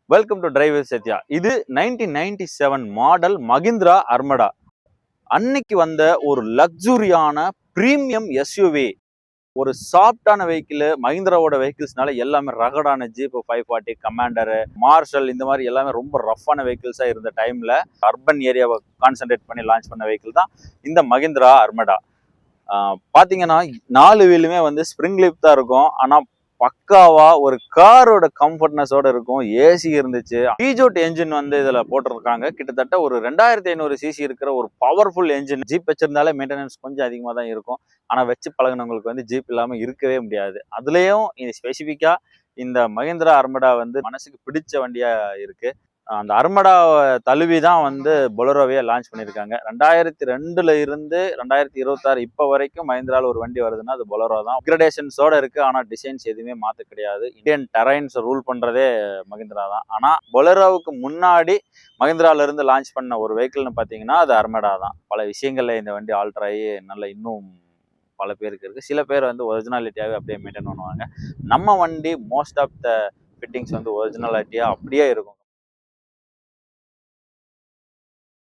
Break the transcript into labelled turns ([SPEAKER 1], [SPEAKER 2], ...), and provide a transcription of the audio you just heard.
[SPEAKER 1] Welcome to driver Sathya. இது 1997 model Mahindra Armada. அன்னைக்கு வந்த ஒரு லக்ஸுரியான பிரீமியம் எஸ்யூவி, ஒரு சாஃப்டான வெஹிக்கிள். மஹிந்திராவோட வெஹிக்கிள்ஸ்னால எல்லாமே ரகடான ஜீப் 540, கமாண்டர், மார்ஷல், இந்த மாதிரி எல்லாமே ரொம்ப ரஃப்பான வெஹிக்கிள்ஸா இருந்த டைம்ல அர்பன் ஏரியாவை கான்சென்ட்ரேட் பண்ணி லான்ச் பண்ண வெஹிக்கிள் தான் இந்த மஹிந்திரா அர்மடா. பாத்தீங்கன்னா 4 வீலுமே வந்து ஸ்ப்ரிங் லிப் தான் இருக்கும். ஆனா பக்காவா ஒரு காரோட கம்ஃபர்ட்னஸோட இருக்கும். ஏசி இருந்துச்சு. பீஜோட் என்ஜின் வந்து இதுல போட்டிருக்காங்க. கிட்டத்தட்ட ஒரு 2500 சிசி இருக்கிற ஒரு பவர்ஃபுல் என்ஜின். ஜீப் வச்சிருந்தாலே மெயின்டெனன்ஸ் கொஞ்சம் அதிகமா தான் இருக்கும். ஆனா வச்சு பழகினவங்களுக்கு வந்து ஜீப் இல்லாம இருக்கவே முடியாது. அதுலயும் இது ஸ்பெசிபிக்கா இந்த மஹிந்திரா அர்மடா வந்து மனசுக்கு பிடிச்ச வண்டியா இருக்கு. அந்த அர்மடா தழுவிதான் வந்து பொலரோவே லான்ச் பண்ணியிருக்காங்க. 2002ல இருந்து 2026 இப்ப வரைக்கும் மஹிந்திரால ஒரு வண்டி வருதுன்னா அது பொலரோ தான். அப்கிரேடேஷன்ஸோட இருக்கு. ஆனா டிசைன்ஸ் எதுவுமே மாத்த கிடையாது. இந்தியன் டெரைன்ஸ் ரூல் பண்றதே மஹிந்திரா தான். ஆனா பொலரோவுக்கு முன்னாடி மஹிந்திரால இருந்து லான்ச் பண்ண ஒரு வெஹிக்கிள்னு பாத்தீங்கன்னா அது அர்மடா தான். பல விஷயங்கள்ல இந்த வண்டி ஆல்டர் ஆகி நல்ல இன்னும் பல பேருக்கு இருக்கு. சில பேர் வந்து ஒரிஜினாலிட்டியாவே அப்படியே மெயின்டைன் பண்ணுவாங்க. நம்ம வண்டி மோஸ்ட் ஆஃப் த ஃபிட்டிங்ஸ் வந்து ஒரிஜினாலிட்டியா அப்படியே இருக்கும்.